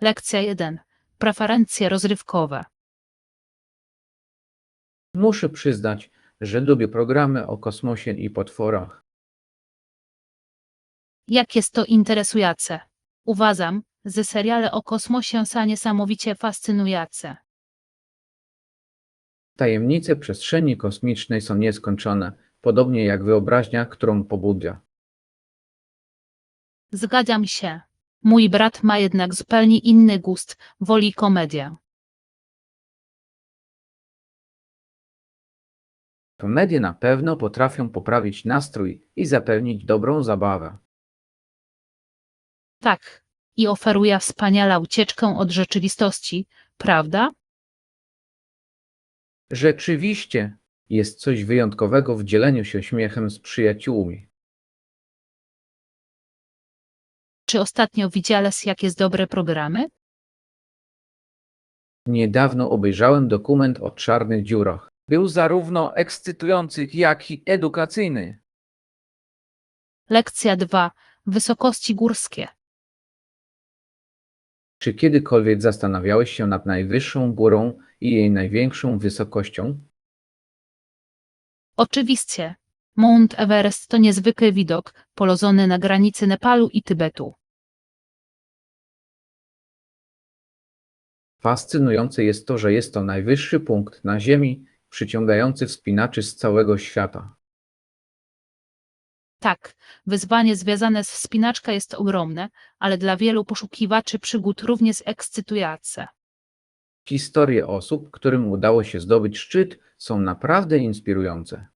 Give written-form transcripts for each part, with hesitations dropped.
Lekcja 1. Preferencje rozrywkowe. Muszę przyznać, że lubię programy o kosmosie i potworach. Jak jest to interesujące. Uważam, że seriale o kosmosie są niesamowicie fascynujące. Tajemnice przestrzeni kosmicznej są nieskończone, podobnie jak wyobraźnia, którą pobudza. Zgadzam się. Mój brat ma jednak zupełnie inny gust, woli komedię. Komedie na pewno potrafią poprawić nastrój i zapewnić dobrą zabawę. Tak. I oferuje wspaniałą ucieczkę od rzeczywistości, prawda? Rzeczywiście jest coś wyjątkowego w dzieleniu się śmiechem z przyjaciółmi. Czy ostatnio widziałeś jakieś dobre programy? Niedawno obejrzałem dokument o czarnych dziurach. Był zarówno ekscytujący, jak i edukacyjny. Lekcja 2. Wysokości górskie. Czy kiedykolwiek zastanawiałeś się nad najwyższą górą i jej największą wysokością? Oczywiście. Mount Everest to niezwykły widok, położony na granicy Nepalu i Tybetu. Fascynujące jest to, że jest to najwyższy punkt na Ziemi, przyciągający wspinaczy z całego świata. Tak, wyzwanie związane z wspinaczką jest ogromne, ale dla wielu poszukiwaczy przygód również ekscytujące. Historie osób, którym udało się zdobyć szczyt, są naprawdę inspirujące.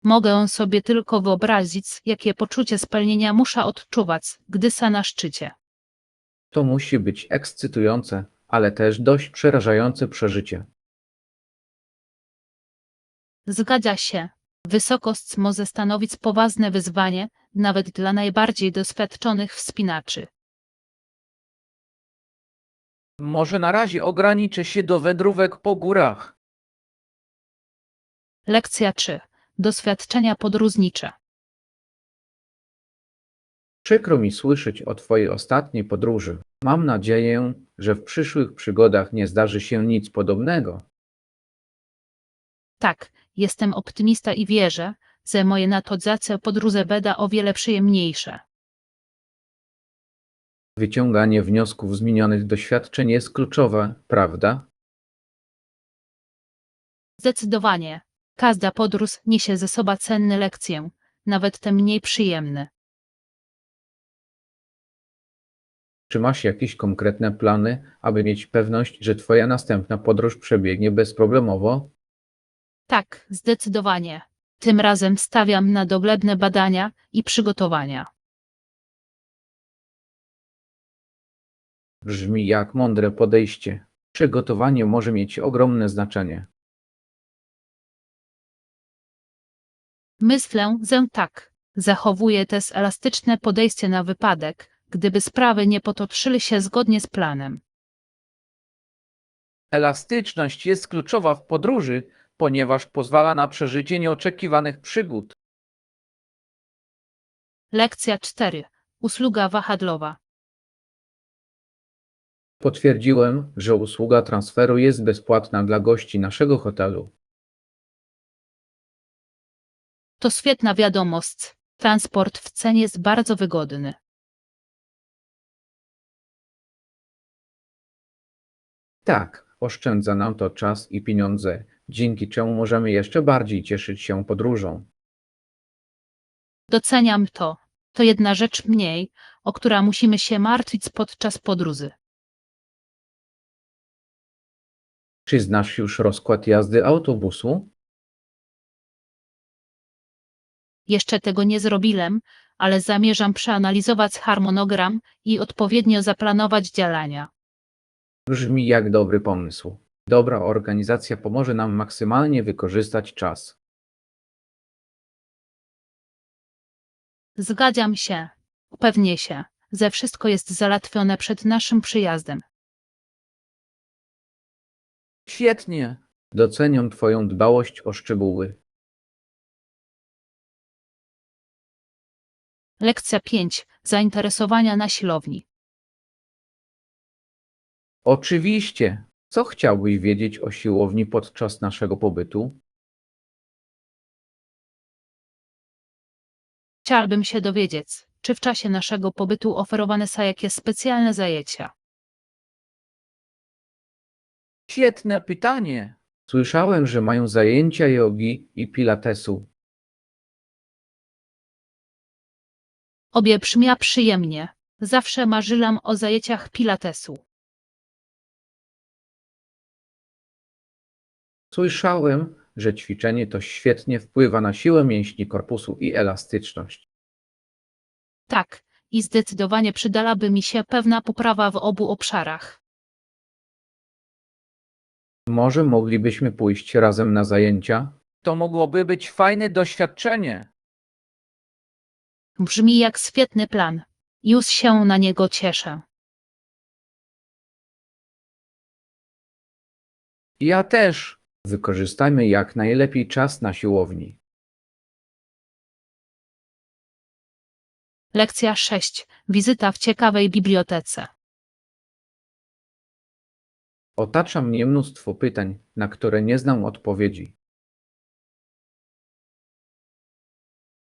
Mogę sobie tylko wyobrazić, jakie poczucie spełnienia muszę odczuwać, gdy są na szczycie. To musi być ekscytujące, ale też dość przerażające przeżycie. Zgadza się. Wysokość może stanowić poważne wyzwanie, nawet dla najbardziej doświadczonych wspinaczy. Może na razie ograniczę się do wędrówek po górach. Lekcja 3. Doświadczenia podróżnicze. Przykro mi słyszeć o Twojej ostatniej podróży. Mam nadzieję, że w przyszłych przygodach nie zdarzy się nic podobnego. Tak, jestem optymista i wierzę, że moje nadchodzące podróże będą o wiele przyjemniejsze. Wyciąganie wniosków z minionych doświadczeń jest kluczowe, prawda? Zdecydowanie. Każda podróż niesie ze sobą cenne lekcje, nawet te mniej przyjemne. Czy masz jakieś konkretne plany, aby mieć pewność, że Twoja następna podróż przebiegnie bezproblemowo? Tak, zdecydowanie. Tym razem stawiam na dogłębne badania i przygotowania. Brzmi jak mądre podejście. Przygotowanie może mieć ogromne znaczenie. Myślę, że tak. Zachowuję też elastyczne podejście na wypadek, gdyby sprawy nie potoczyły się zgodnie z planem. Elastyczność jest kluczowa w podróży, ponieważ pozwala na przeżycie nieoczekiwanych przygód. Lekcja 4. Usługa wahadlowa. Potwierdziłem, że usługa transferu jest bezpłatna dla gości naszego hotelu. To świetna wiadomość. Transport w cenie jest bardzo wygodny. Tak, oszczędza nam to czas i pieniądze, dzięki czemu możemy jeszcze bardziej cieszyć się podróżą. Doceniam to. To jedna rzecz mniej, o którą musimy się martwić podczas podróży. Czy znasz już rozkład jazdy autobusu? Jeszcze tego nie zrobiłem, ale zamierzam przeanalizować harmonogram i odpowiednio zaplanować działania. Brzmi jak dobry pomysł. Dobra organizacja pomoże nam maksymalnie wykorzystać czas. Zgadzam się. Upewnię się, że wszystko jest załatwione przed naszym przyjazdem. Świetnie! Doceniam Twoją dbałość o szczegóły. Lekcja 5. Zainteresowania na siłowni. Oczywiście. Co chciałbyś wiedzieć o siłowni podczas naszego pobytu? Chciałabym się dowiedzieć, czy w czasie naszego pobytu oferowane są jakieś specjalne zajęcia. Świetne pytanie. Słyszałem, że mają zajęcia jogi i pilatesu. Obie brzmią przyjemnie. Zawsze marzyłam o zajęciach pilatesu. Słyszałem, że ćwiczenie to świetnie wpływa na siłę mięśni korpusu i elastyczność. Tak, i zdecydowanie przydałaby mi się pewna poprawa w obu obszarach. Może moglibyśmy pójść razem na zajęcia? To mogłoby być fajne doświadczenie. Brzmi jak świetny plan. Już się na niego cieszę. Ja też. Wykorzystajmy jak najlepiej czas na siłowni. Lekcja 6. Wizyta w ciekawej bibliotece. Otacza mnie mnóstwo pytań, na które nie znam odpowiedzi.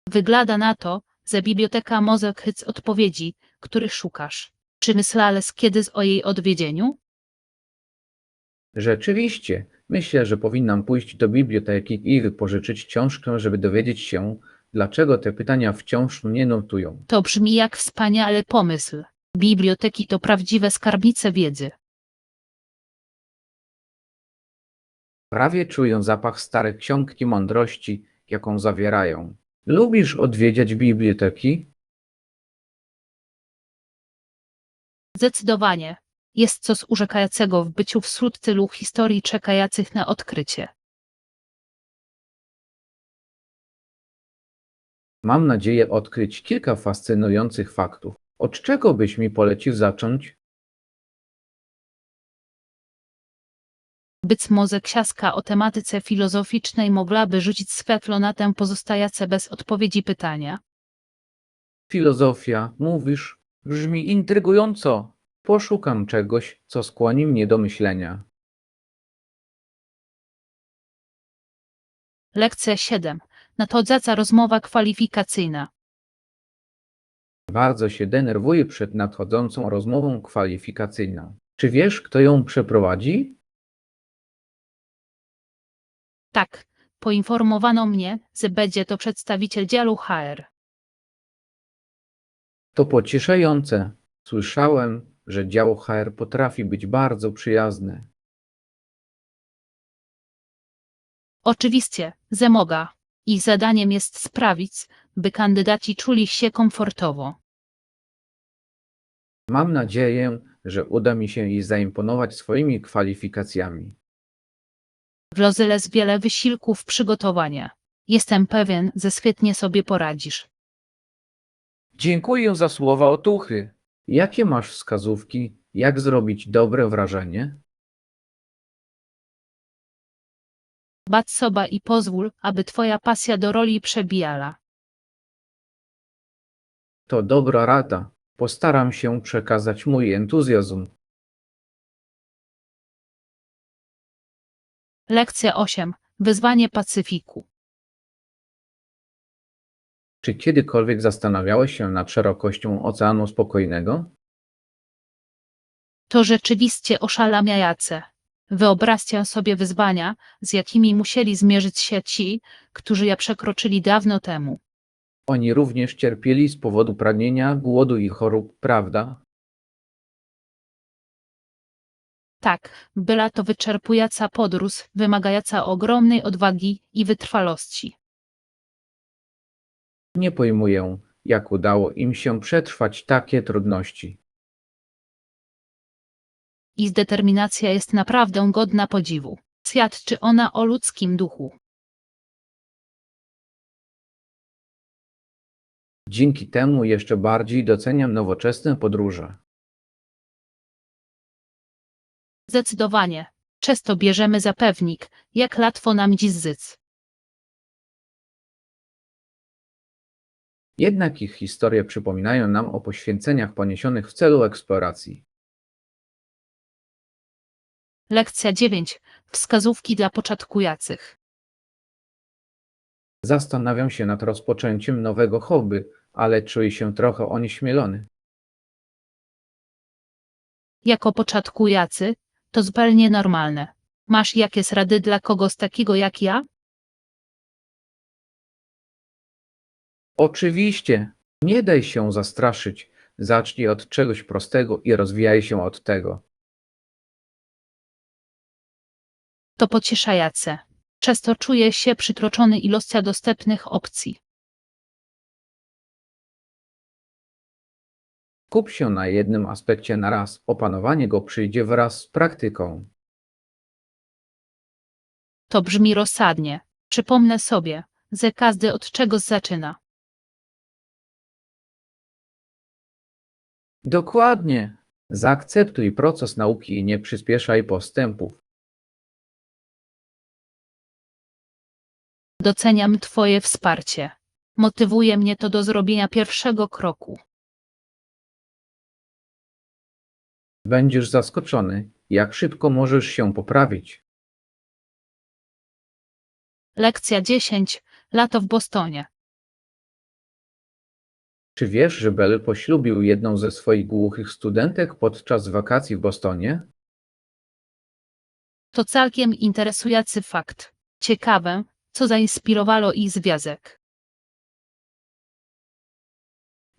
Wygląda na to, że biblioteka może chyć odpowiedzi, których szukasz. Czy myślałeś kiedyś o jej odwiedzieniu? Rzeczywiście, myślę, że powinnam pójść do biblioteki i wypożyczyć książkę, żeby dowiedzieć się, dlaczego te pytania wciąż mnie nurtują. To brzmi jak wspaniały pomysł. Biblioteki to prawdziwe skarbnice wiedzy. Prawie czuję zapach starych ksiąg i mądrości, jaką zawierają. Lubisz odwiedzać biblioteki? Zdecydowanie. Jest coś urzekającego w byciu wśród tylu historii czekających na odkrycie. Mam nadzieję odkryć kilka fascynujących faktów. Od czego byś mi polecił zacząć? Być może książka o tematyce filozoficznej mogłaby rzucić światło na tę pozostające bez odpowiedzi pytania. Filozofia, mówisz? Brzmi intrygująco. Poszukam czegoś, co skłoni mnie do myślenia. Lekcja 7. Nadchodząca rozmowa kwalifikacyjna. Bardzo się denerwuję przed nadchodzącą rozmową kwalifikacyjną. Czy wiesz, kto ją przeprowadzi? Tak, poinformowano mnie, że będzie to przedstawiciel działu HR. To pocieszające. Słyszałem, że dział HR potrafi być bardzo przyjazny. Oczywiście, że mogę. Ich zadaniem jest sprawić, by kandydaci czuli się komfortowo. Mam nadzieję, że uda mi się jej zaimponować swoimi kwalifikacjami. Włożyłeś wiele wysiłku w przygotowania. Jestem pewien, że świetnie sobie poradzisz. Dziękuję za słowa otuchy. Jakie masz wskazówki, jak zrobić dobre wrażenie? Bacz sobie i pozwól, aby twoja pasja do roli przebijała. To dobra rada. Postaram się przekazać mój entuzjazm. Lekcja 8. Wyzwanie Pacyfiku. Czy kiedykolwiek zastanawiałeś się nad szerokością Oceanu Spokojnego? To rzeczywiście oszałamiające. Wyobraźcie sobie wyzwania, z jakimi musieli zmierzyć się ci, którzy je przekroczyli dawno temu. Oni również cierpieli z powodu pragnienia, głodu i chorób, prawda? Tak, była to wyczerpująca podróż, wymagająca ogromnej odwagi i wytrwałości. Nie pojmuję, jak udało im się przetrwać takie trudności. Ich determinacja jest naprawdę godna podziwu. Świadczy ona o ludzkim duchu. Dzięki temu jeszcze bardziej doceniam nowoczesne podróże. Zdecydowanie. Często bierzemy za pewnik, jak łatwo nam dziś zyc. Jednak ich historie przypominają nam o poświęceniach poniesionych w celu eksploracji. Lekcja 9. Wskazówki dla początkujących. Zastanawiam się nad rozpoczęciem nowego hobby, ale czuję się trochę onieśmielony. Jako początkujący to zupełnie normalne. Masz jakieś rady dla kogoś takiego jak ja? Oczywiście, nie daj się zastraszyć. Zacznij od czegoś prostego i rozwijaj się od tego. To pocieszające. Często czuję się przytłoczony ilością dostępnych opcji. Skup się na jednym aspekcie na raz. Opanowanie go przyjdzie wraz z praktyką. To brzmi rozsadnie. Przypomnę sobie, że każdy od czegoś zaczyna. Dokładnie. Zaakceptuj proces nauki i nie przyspieszaj postępów. Doceniam Twoje wsparcie. Motywuje mnie to do zrobienia pierwszego kroku. Będziesz zaskoczony, jak szybko możesz się poprawić. Lekcja 10. Lato w Bostonie. Czy wiesz, że Bell poślubił jedną ze swoich głuchych studentek podczas wakacji w Bostonie? To całkiem interesujący fakt. Ciekawe, co zainspirowało ich związek.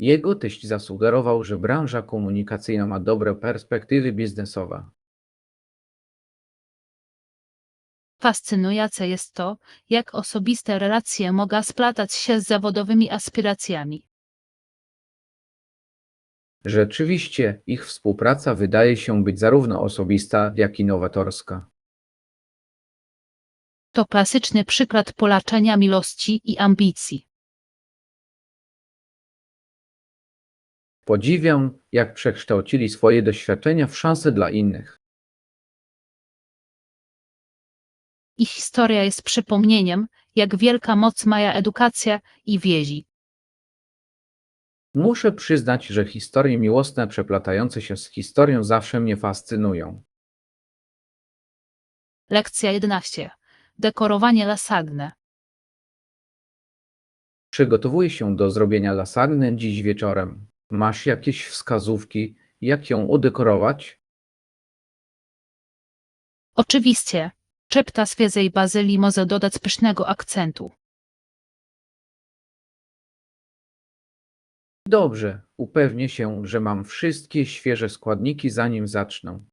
Jego teść zasugerował, że branża komunikacyjna ma dobre perspektywy biznesowe. Fascynujące jest to, jak osobiste relacje mogą splatać się z zawodowymi aspiracjami. Rzeczywiście, ich współpraca wydaje się być zarówno osobista, jak i nowatorska. To klasyczny przykład polaczenia miłości i ambicji. Podziwiam, jak przekształcili swoje doświadczenia w szanse dla innych. Ich historia jest przypomnieniem, jak wielka moc ma edukacja i więzi. Muszę przyznać, że historie miłosne przeplatające się z historią zawsze mnie fascynują. Lekcja 11. Dekorowanie lasagne. Przygotowuję się do zrobienia lasagny dziś wieczorem. Masz jakieś wskazówki, jak ją udekorować? Oczywiście, czepta świeżej bazylii może dodać pysznego akcentu. Dobrze, upewnię się, że mam wszystkie świeże składniki zanim zacznę.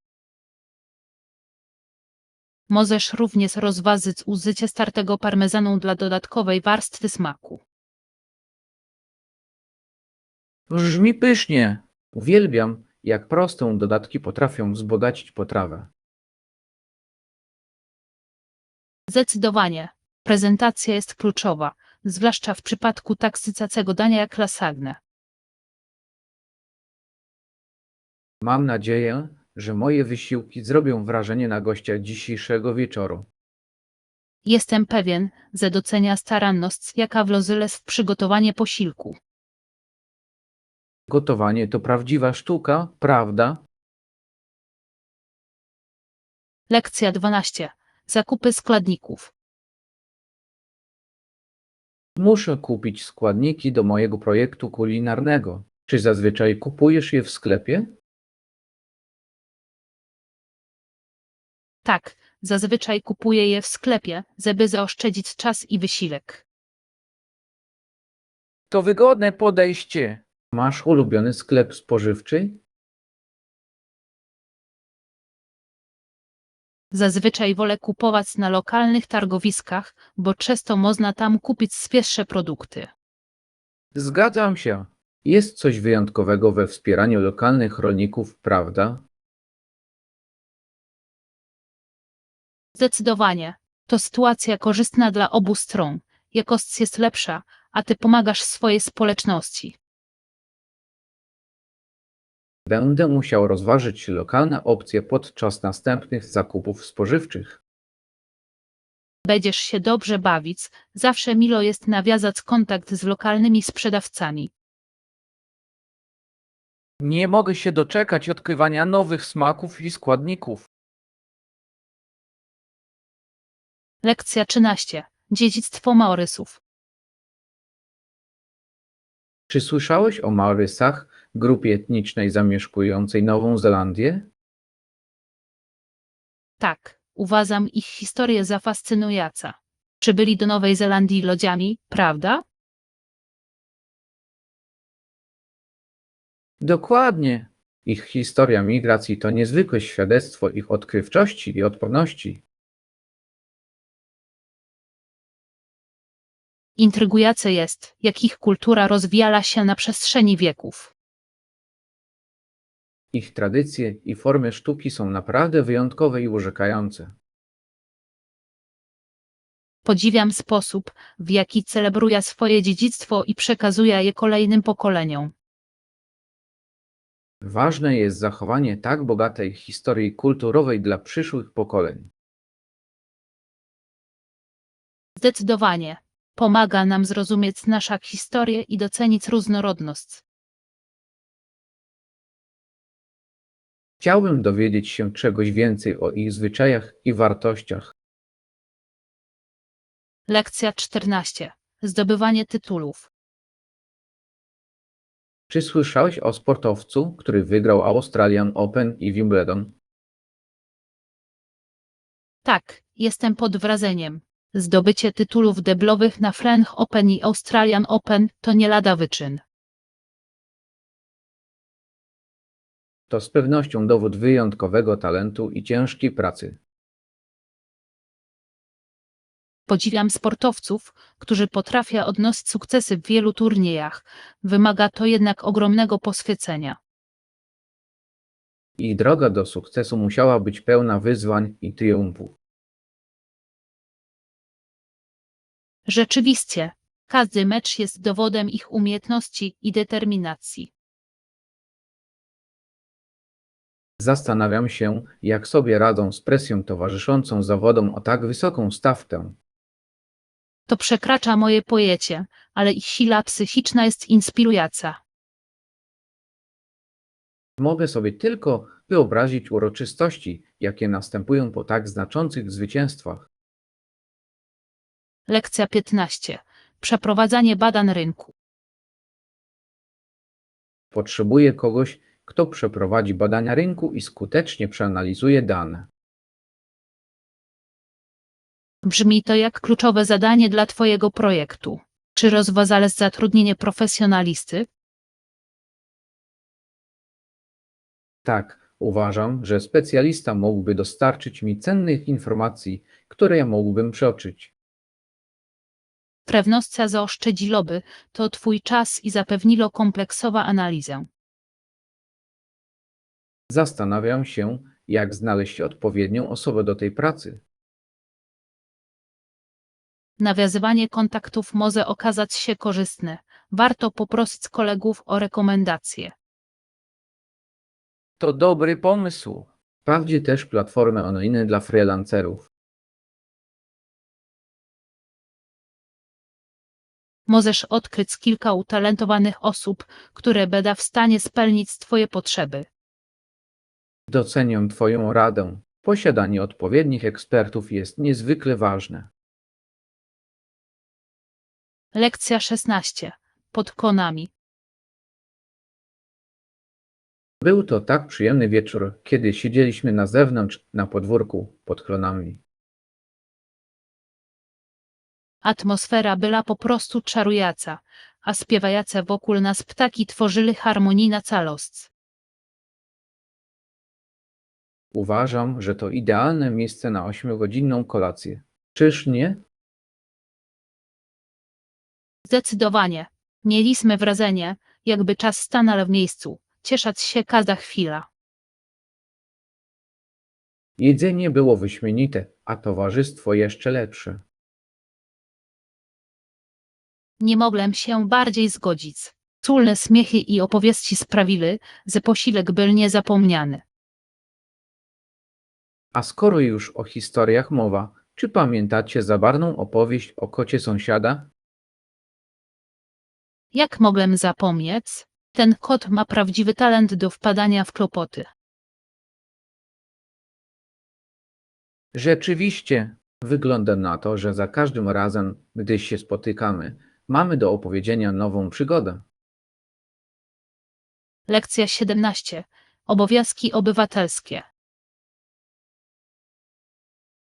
Możesz również rozważyć użycie startego parmezanu dla dodatkowej warstwy smaku. Brzmi pysznie! Uwielbiam, jak proste dodatki potrafią wzbogacić potrawę. Zdecydowanie, prezentacja jest kluczowa, zwłaszcza w przypadku tak sycacego dania jak lasagne. Mam nadzieję, że moje wysiłki zrobią wrażenie na gościach dzisiejszego wieczoru. Jestem pewien, że docenia staranność, jaka włożyła w przygotowanie posiłku. Gotowanie to prawdziwa sztuka, prawda? Lekcja 12. Zakupy składników. Muszę kupić składniki do mojego projektu kulinarnego. Czy zazwyczaj kupujesz je w sklepie? Tak, zazwyczaj kupuję je w sklepie, żeby zaoszczędzić czas i wysiłek. To wygodne podejście. Masz ulubiony sklep spożywczy? Zazwyczaj wolę kupować na lokalnych targowiskach, bo często można tam kupić świeższe produkty. Zgadzam się. Jest coś wyjątkowego we wspieraniu lokalnych rolników, prawda? Zdecydowanie, to sytuacja korzystna dla obu stron. Jakość jest lepsza, a ty pomagasz swojej społeczności. Będę musiał rozważyć lokalne opcje podczas następnych zakupów spożywczych. Będziesz się dobrze bawić, zawsze milo jest nawiązać kontakt z lokalnymi sprzedawcami. Nie mogę się doczekać odkrywania nowych smaków i składników. Lekcja 13. Dziedzictwo Maorysów. Czy słyszałeś o Maorysach, grupie etnicznej zamieszkującej Nową Zelandię? Tak, uważam ich historię za fascynująca. Przybyli do Nowej Zelandii lodziami, prawda? Dokładnie. Ich historia migracji to niezwykłe świadectwo ich odkrywczości i odporności. Intrygujące jest, jak ich kultura rozwijała się na przestrzeni wieków. Ich tradycje i formy sztuki są naprawdę wyjątkowe i urzekające. Podziwiam sposób, w jaki celebruje swoje dziedzictwo i przekazuje je kolejnym pokoleniom. Ważne jest zachowanie tak bogatej historii kulturowej dla przyszłych pokoleń. Zdecydowanie. Pomaga nam zrozumieć naszą historię i docenić różnorodność. Chciałbym dowiedzieć się czegoś więcej o ich zwyczajach i wartościach. Lekcja 14. Zdobywanie tytułów. Czy słyszałeś o sportowcu, który wygrał Australian Open i Wimbledon? Tak, jestem pod wrażeniem. Zdobycie tytułów deblowych na French Open i Australian Open to nie lada wyczyn. To z pewnością dowód wyjątkowego talentu i ciężkiej pracy. Podziwiam sportowców, którzy potrafią odnosić sukcesy w wielu turniejach. Wymaga to jednak ogromnego poświęcenia. Ich droga do sukcesu musiała być pełna wyzwań i triumfów. Rzeczywiście, każdy mecz jest dowodem ich umiejętności i determinacji. Zastanawiam się, jak sobie radzą z presją towarzyszącą zawodom o tak wysoką stawkę. To przekracza moje pojęcie, ale ich siła psychiczna jest inspirująca. Mogę sobie tylko wyobrazić uroczystości, jakie następują po tak znaczących zwycięstwach. Lekcja 15. Przeprowadzanie badań rynku. Potrzebuję kogoś, kto przeprowadzi badania rynku i skutecznie przeanalizuje dane. Brzmi to jak kluczowe zadanie dla Twojego projektu. Czy rozważasz zatrudnienie profesjonalisty? Tak, uważam, że specjalista mógłby dostarczyć mi cennych informacji, które ja mógłbym przeoczyć. Pewnostka zaoszczędziłoby to Twój czas i zapewnilo kompleksową analizę. Zastanawiam się, jak znaleźć odpowiednią osobę do tej pracy. Nawiązywanie kontaktów może okazać się korzystne. Warto poprosić kolegów o rekomendacje. To dobry pomysł. Wprawdzie też platformy online dla freelancerów. Możesz odkryć kilka utalentowanych osób, które będą w stanie spełnić Twoje potrzeby. Doceniam Twoją radę. Posiadanie odpowiednich ekspertów jest niezwykle ważne. Lekcja 16. Pod konami. Był to tak przyjemny wieczór, kiedy siedzieliśmy na zewnątrz, na podwórku, pod klonami. Atmosfera była po prostu czarująca, a śpiewające wokół nas ptaki tworzyły harmonijną całość. Uważam, że to idealne miejsce na 8-godzinną kolację. Czyż nie? Zdecydowanie. Mieliśmy wrażenie, jakby czas stanął w miejscu, cieszyć się każda chwila. Jedzenie było wyśmienite, a towarzystwo jeszcze lepsze. Nie mogłem się bardziej zgodzić. Czulne śmiechy i opowieści sprawiły, że posiłek był niezapomniany. A skoro już o historiach mowa, czy pamiętacie zabawną opowieść o kocie sąsiada? Jak mogłem zapomnieć? Ten kot ma prawdziwy talent do wpadania w kłopoty. Rzeczywiście, Wygląda na to, że za każdym razem, gdy się spotykamy, mamy do opowiedzenia nową przygodę. Lekcja 17. Obowiązki obywatelskie.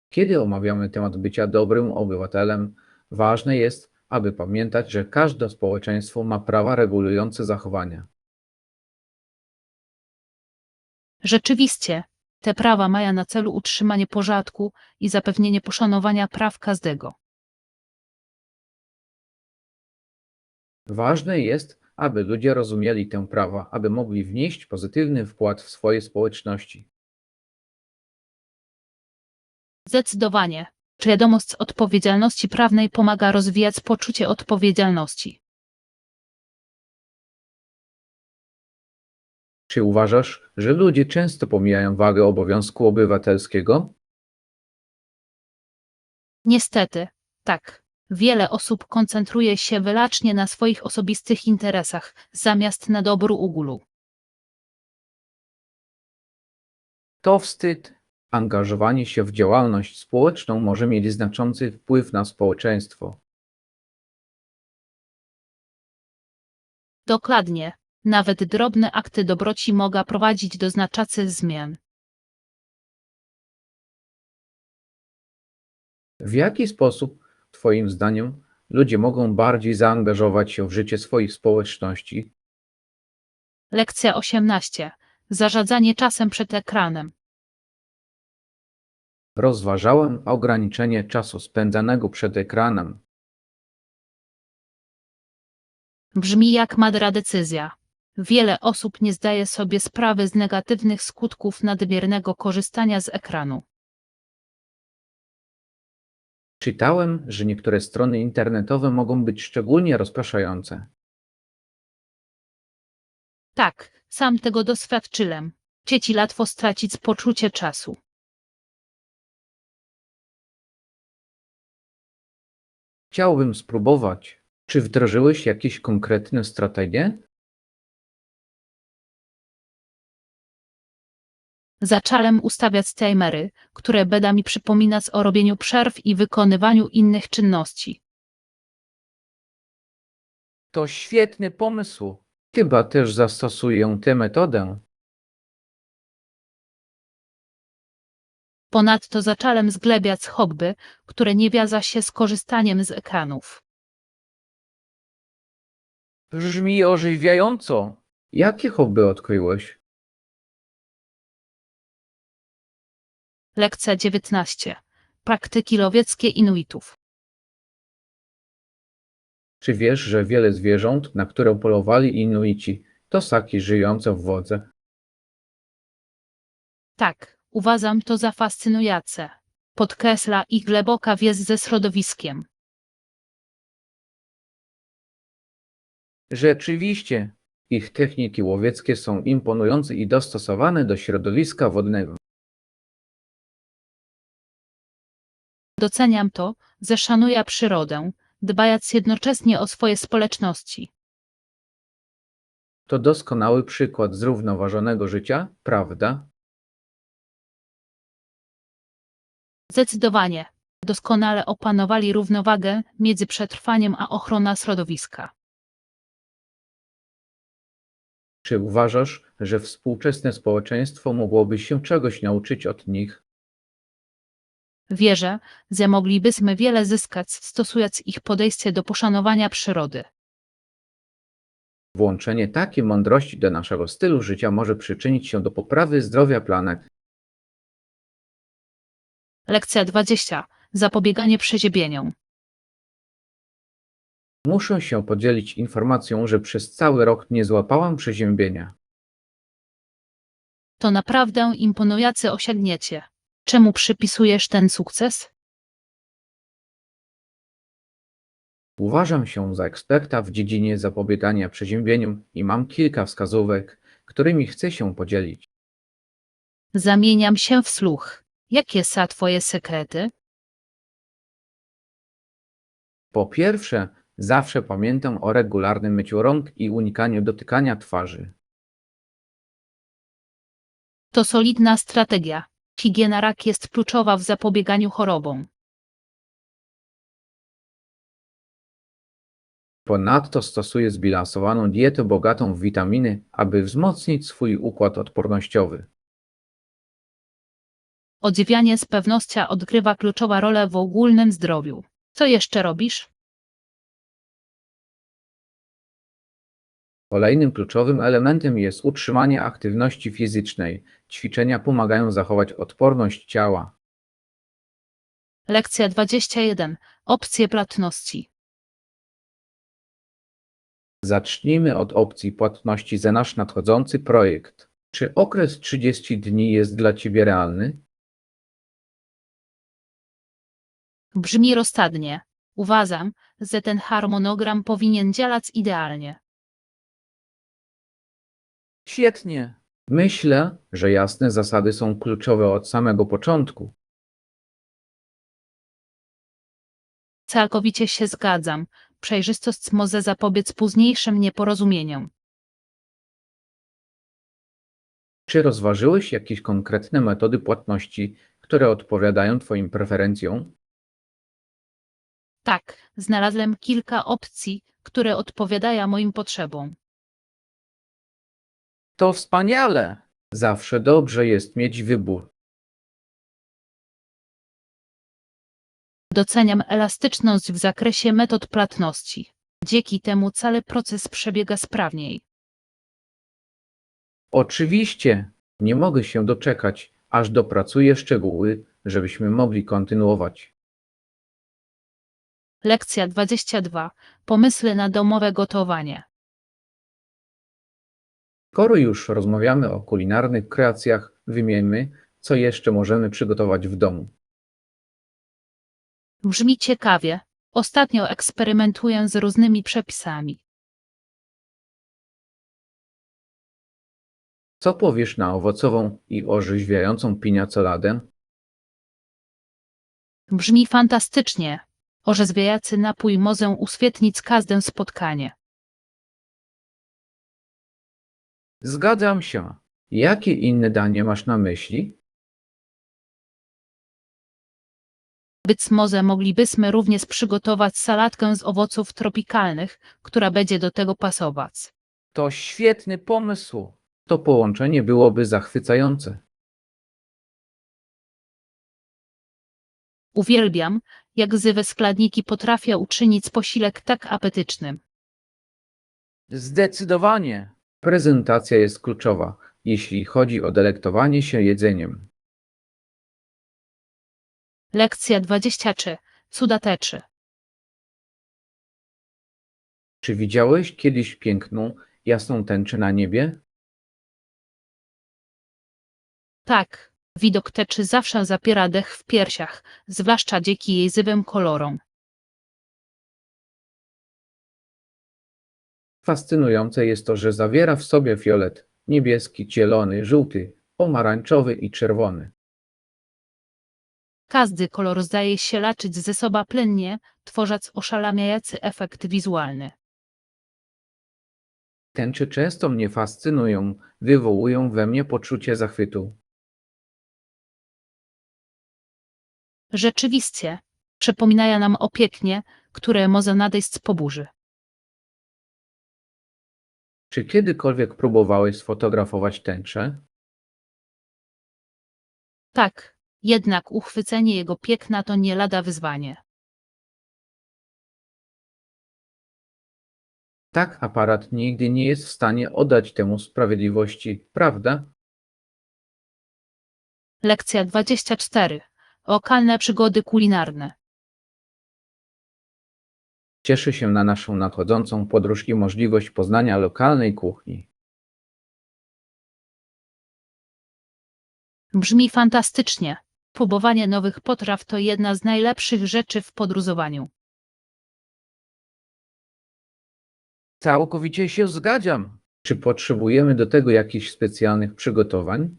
Kiedy omawiamy temat bycia dobrym obywatelem, ważne jest, aby pamiętać, że każde społeczeństwo ma prawa regulujące zachowania. Rzeczywiście, te prawa mają na celu utrzymanie porządku i zapewnienie poszanowania praw każdego. Ważne jest, aby ludzie rozumieli te prawa, aby mogli wnieść pozytywny wkład w swoje społeczności. Zdecydowanie. Świadomość odpowiedzialności prawnej pomaga rozwijać poczucie odpowiedzialności. Czy uważasz, że ludzie często pomijają wagę obowiązku obywatelskiego? Niestety, tak. Wiele osób koncentruje się wyłącznie na swoich osobistych interesach, zamiast na dobru ogółu. To wstyd. Angażowanie się w działalność społeczną może mieć znaczący wpływ na społeczeństwo. Dokładnie. Nawet drobne akty dobroci mogą prowadzić do znaczących zmian. W jaki sposób, Twoim zdaniem, ludzie mogą bardziej zaangażować się w życie swoich społeczności? Lekcja 18. Zarządzanie czasem przed ekranem. Rozważałem ograniczenie czasu spędzanego przed ekranem. Brzmi jak mądra decyzja. Wiele osób nie zdaje sobie sprawy z negatywnych skutków nadmiernego korzystania z ekranu. Czytałem, że niektóre strony internetowe mogą być szczególnie rozpraszające. Tak, sam tego doświadczyłem. Dzieci łatwo stracić poczucie czasu. Chciałbym spróbować. Czy wdrożyłeś jakieś konkretne strategie? Zacząłem ustawiać timery, które będą mi przypominać o robieniu przerw i wykonywaniu innych czynności. To świetny pomysł. Chyba też zastosuję tę metodę. Ponadto zacząłem zgłębiać hobby, które nie wiąże się z korzystaniem z ekranów. Brzmi ożywiająco. Jakie hobby odkryłeś? Lekcja 19. Praktyki łowieckie Inuitów. Czy wiesz, że wiele zwierząt, na które polowali Inuici, to ssaki żyjące w wodze? Tak, uważam to za fascynujące. Podkreśla ich głęboka więź ze środowiskiem. Rzeczywiście, ich techniki łowieckie są imponujące i dostosowane do środowiska wodnego. Doceniam to, że szanuje przyrodę, dbając jednocześnie o swoje społeczności. To doskonały przykład zrównoważonego życia, prawda? Zdecydowanie. Doskonale opanowali równowagę między przetrwaniem a ochroną środowiska. Czy uważasz, że współczesne społeczeństwo mogłoby się czegoś nauczyć od nich? Wierzę, że moglibyśmy wiele zyskać, stosując ich podejście do poszanowania przyrody. Włączenie takiej mądrości do naszego stylu życia może przyczynić się do poprawy zdrowia planety. Lekcja 20. Zapobieganie przeziębieniom. Muszę się podzielić informacją, że przez cały rok nie złapałam przeziębienia. To naprawdę imponujące osiągnięcie. Czemu przypisujesz ten sukces? Uważam się za eksperta w dziedzinie zapobiegania przeziębieniom i mam kilka wskazówek, którymi chcę się podzielić. Zamieniam się w słuch. Jakie są twoje sekrety? Po pierwsze, zawsze pamiętam o regularnym myciu rąk i unikaniu dotykania twarzy. To solidna strategia. Higiena rak jest kluczowa w zapobieganiu chorobom. Ponadto stosuję zbilansowaną dietę bogatą w witaminy, aby wzmocnić swój układ odpornościowy. Odżywianie z pewnością odgrywa kluczową rolę w ogólnym zdrowiu. Co jeszcze robisz? Kolejnym kluczowym elementem jest utrzymanie aktywności fizycznej. Ćwiczenia pomagają zachować odporność ciała. Lekcja 21. Opcje płatności. Zacznijmy od opcji płatności za nasz nadchodzący projekt. Czy okres 30 dni jest dla Ciebie realny? Brzmi rozsądnie. Uważam, że ten harmonogram powinien działać idealnie. Świetnie. Myślę, że jasne zasady są kluczowe od samego początku. Całkowicie się zgadzam. Przejrzystość może zapobiec późniejszym nieporozumieniom. Czy rozważyłeś jakieś konkretne metody płatności, które odpowiadają Twoim preferencjom? Tak, znalazłem kilka opcji, które odpowiadają moim potrzebom. To wspaniale! Zawsze dobrze jest mieć wybór. Doceniam elastyczność w zakresie metod płatności. Dzięki temu cały proces przebiega sprawniej. Oczywiście, nie mogę się doczekać, aż dopracuję szczegóły, żebyśmy mogli kontynuować. Lekcja 22. Pomysły na domowe gotowanie. Skoro już rozmawiamy o kulinarnych kreacjach, wymieńmy, co jeszcze możemy przygotować w domu. Brzmi ciekawie. Ostatnio eksperymentuję z różnymi przepisami. Co powiesz na owocową i orzeźwiającą piniacoladę? Brzmi fantastycznie. Orzeźwiający napój może uświetnić każde spotkanie. Zgadzam się. Jakie inne danie masz na myśli? Być może moglibyśmy również przygotować salatkę z owoców tropikalnych, która będzie do tego pasować. To świetny pomysł. To połączenie byłoby zachwycające. Uwielbiam, jak żywe składniki potrafią uczynić posiłek tak apetycznym. Zdecydowanie. Prezentacja jest kluczowa, jeśli chodzi o delektowanie się jedzeniem. Lekcja 23. Cuda teczy. Czy widziałeś kiedyś piękną, jasną tęczę na niebie? Tak, widok teczy zawsze zapiera dech w piersiach, zwłaszcza dzięki jej żywym kolorom. Fascynujące jest to, że zawiera w sobie fiolet, niebieski, zielony, żółty, pomarańczowy i czerwony. Każdy kolor zdaje się łączyć ze sobą płynnie, tworząc oszałamiający efekt wizualny. Tęcze często mnie fascynują, wywołują we mnie poczucie zachwytu. Rzeczywiście, przypominają nam o pięknie, które może nadejść po burzy. Czy kiedykolwiek próbowałeś sfotografować tęczę? Tak, jednak uchwycenie jego piękna to nie lada wyzwanie. Tak, aparat nigdy nie jest w stanie oddać temu sprawiedliwości, prawda? Lekcja 24. Lokalne przygody kulinarne. Cieszę się na naszą nadchodzącą podróż i możliwość poznania lokalnej kuchni. Brzmi fantastycznie. Próbowanie nowych potraw to jedna z najlepszych rzeczy w podróżowaniu. Całkowicie się zgadzam. Czy potrzebujemy do tego jakichś specjalnych przygotowań?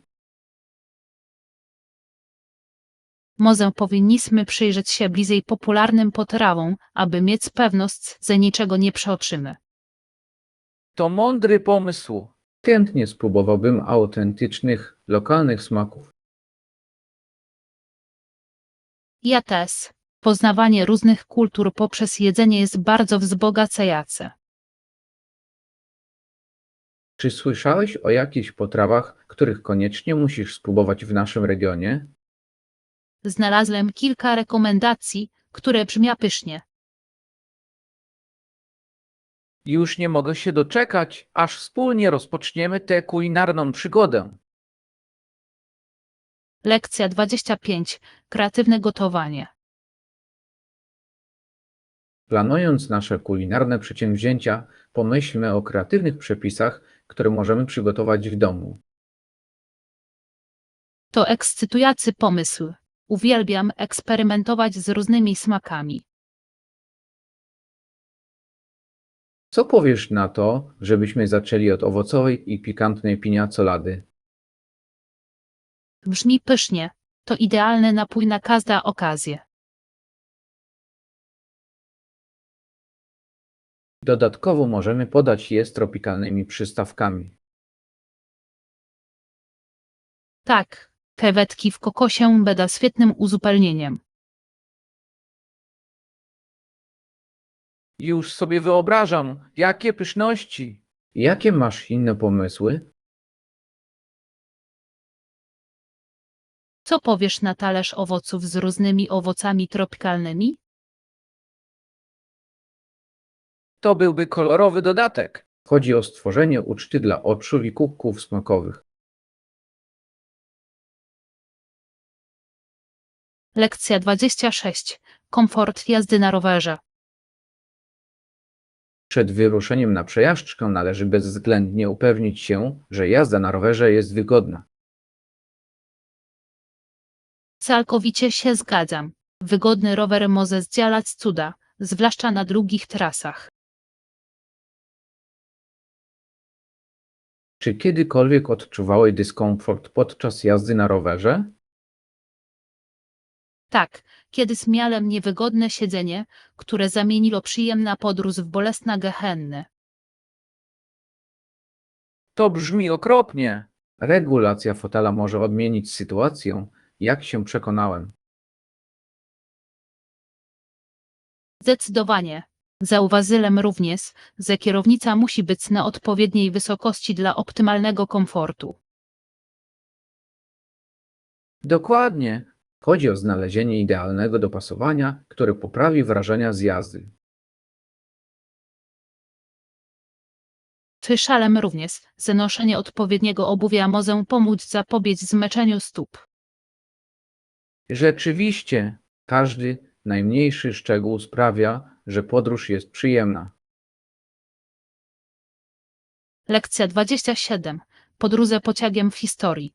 Może powinniśmy przyjrzeć się bliżej popularnym potrawom, aby mieć pewność, że niczego nie przeoczymy. To mądry pomysł. Chętnie spróbowałbym autentycznych, lokalnych smaków. Ja też. Poznawanie różnych kultur poprzez jedzenie jest bardzo wzbogacające. Czy słyszałeś o jakichś potrawach, których koniecznie musisz spróbować w naszym regionie? Znalazłem kilka rekomendacji, które brzmią pysznie. Już nie mogę się doczekać, aż wspólnie rozpoczniemy tę kulinarną przygodę. Lekcja 25. Kreatywne gotowanie. Planując nasze kulinarne przedsięwzięcia, pomyślmy o kreatywnych przepisach, które możemy przygotować w domu. To ekscytujący pomysł. Uwielbiam eksperymentować z różnymi smakami. Co powiesz na to, żebyśmy zaczęli od owocowej i pikantnej piniacolady? Brzmi pysznie. To idealny napój na każdą okazję. Dodatkowo możemy podać je z tropikalnymi przystawkami. Tak, krewetki w kokosie będą świetnym uzupełnieniem. Już sobie wyobrażam, jakie pyszności! Jakie masz inne pomysły? Co powiesz na talerz owoców z różnymi owocami tropikalnymi? To byłby kolorowy dodatek. Chodzi o stworzenie uczty dla oczu i kubków smakowych. Lekcja 26. Komfort jazdy na rowerze. Przed wyruszeniem na przejażdżkę należy bezwzględnie upewnić się, że jazda na rowerze jest wygodna. Całkowicie się zgadzam. Wygodny rower może zdziałać cuda, zwłaszcza na długich trasach. Czy kiedykolwiek odczuwałeś dyskomfort podczas jazdy na rowerze? Tak, kiedyś miałem niewygodne siedzenie, które zamieniło przyjemna podróż w bolesna gehennę. To brzmi okropnie. Regulacja fotela może odmienić sytuację, jak się przekonałem. Zdecydowanie. Zauważyłem również, że kierownica musi być na odpowiedniej wysokości dla optymalnego komfortu. Dokładnie. Chodzi o znalezienie idealnego dopasowania, które poprawi wrażenia z jazdy. Słyszałem również, że noszenie odpowiedniego obuwia może pomóc zapobiec zmęczeniu stóp. Rzeczywiście, każdy najmniejszy szczegół sprawia, że podróż jest przyjemna. Lekcja 27. Podróże pociągiem w historii.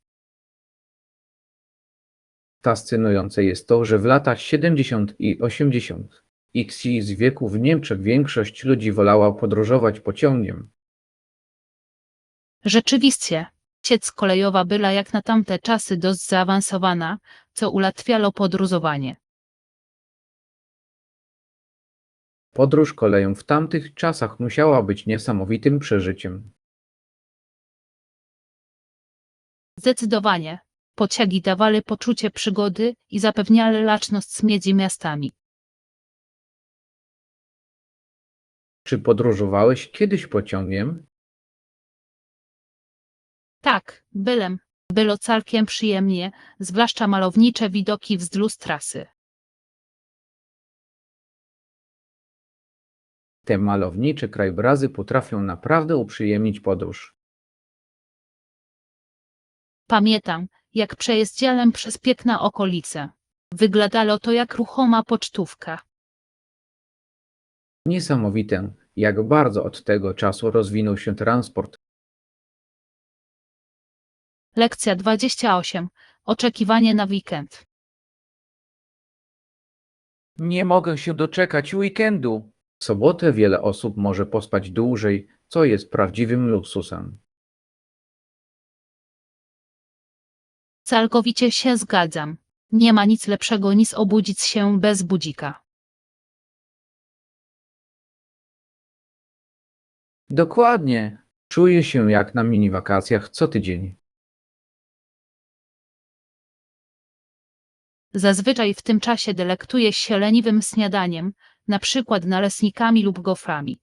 Fascynujące jest to, że w latach 70 i 80 z wieku w Niemczech większość ludzi wolała podróżować pociągiem. Rzeczywiście, sieć kolejowa była jak na tamte czasy dość zaawansowana, co ułatwiało podróżowanie. Podróż koleją w tamtych czasach musiała być niesamowitym przeżyciem. Zdecydowanie, pociągi dawały poczucie przygody i zapewniały łączność między miastami. Czy podróżowałeś kiedyś pociągiem? Tak, byłem. Było całkiem przyjemnie, zwłaszcza malownicze widoki wzdłuż trasy. Te malownicze krajobrazy potrafią naprawdę uprzyjemnić podróż. Pamiętam, jak przejeździłem przez piękne okolice. Wyglądało to jak ruchoma pocztówka. Niesamowite, jak bardzo od tego czasu rozwinął się transport. Lekcja 28. Oczekiwanie na weekend. Nie mogę się doczekać weekendu. W sobotę wiele osób może pospać dłużej, co jest prawdziwym luksusem. Całkowicie się zgadzam. Nie ma nic lepszego niż obudzić się bez budzika. Dokładnie. Czuję się jak na mini wakacjach co tydzień. Zazwyczaj w tym czasie delektuje się leniwym śniadaniem, na przykład naleśnikami lub goframi.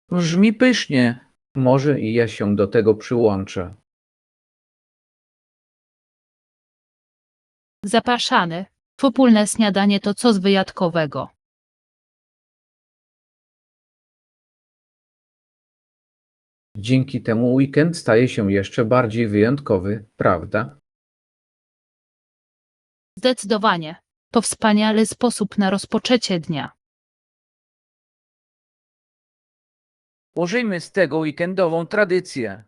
Brzmi pysznie. Może i ja się do tego przyłączę. Zapraszamy. Wspólne śniadanie to coś wyjątkowego. Dzięki temu weekend staje się jeszcze bardziej wyjątkowy, prawda? Zdecydowanie. To wspaniały sposób na rozpoczęcie dnia. Użyjmy z tego weekendową tradycję.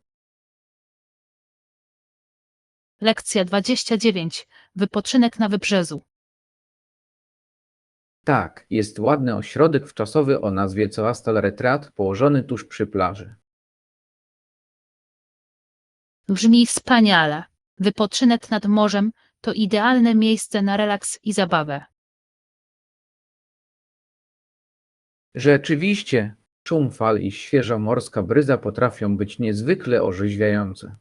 Lekcja 29. Wypoczynek na wybrzeżu. Tak, jest ładny ośrodek wczasowy o nazwie Coastal Retreat położony tuż przy plaży. Brzmi wspaniale. Wypoczynek nad morzem to idealne miejsce na relaks i zabawę. Rzeczywiście, szum fal i świeża morska bryza potrafią być niezwykle orzeźwiające.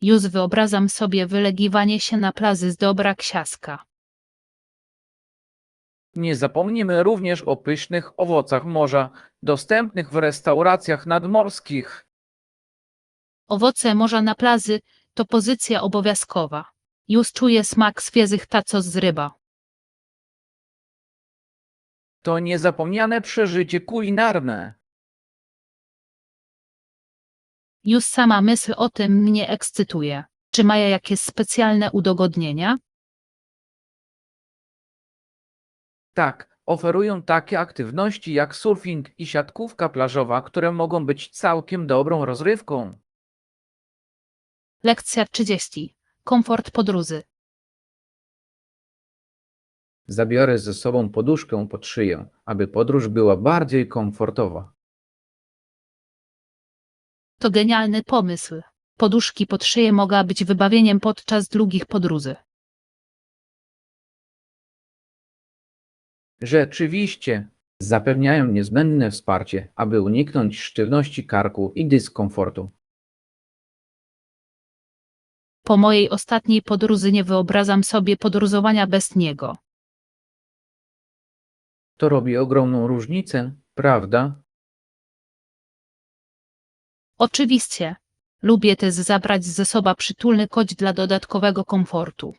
Już wyobrażam sobie wylegiwanie się na plaży z dobra ksiaska. Nie zapomnimy również o pysznych owocach morza, dostępnych w restauracjach nadmorskich. Owoce morza na plaży to pozycja obowiązkowa. Już czuję smak świeżych tacos z ryba. To niezapomniane przeżycie kulinarne. Już sama myśl o tym mnie ekscytuje. Czy mają jakieś specjalne udogodnienia? Tak, oferują takie aktywności jak surfing i siatkówka plażowa, które mogą być całkiem dobrą rozrywką. Lekcja 30. Komfort podróży. Zabiorę ze sobą poduszkę pod szyję, aby podróż była bardziej komfortowa. To genialny pomysł. Poduszki pod szyję mogą być wybawieniem podczas długich podróży. Rzeczywiście, zapewniają niezbędne wsparcie, aby uniknąć sztywności karku i dyskomfortu. Po mojej ostatniej podróży nie wyobrażam sobie podróżowania bez niego. To robi ogromną różnicę, prawda? Oczywiście. Lubię też zabrać ze sobą przytulny koć dla dodatkowego komfortu.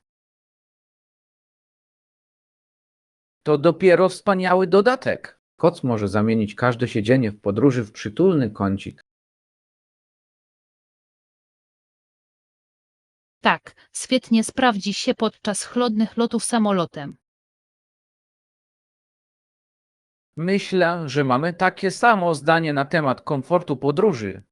To dopiero wspaniały dodatek. Koc może zamienić każde siedzenie w podróży w przytulny kącik. Tak, świetnie sprawdzi się podczas chłodnych lotów samolotem. Myślę, że mamy takie samo zdanie na temat komfortu podróży.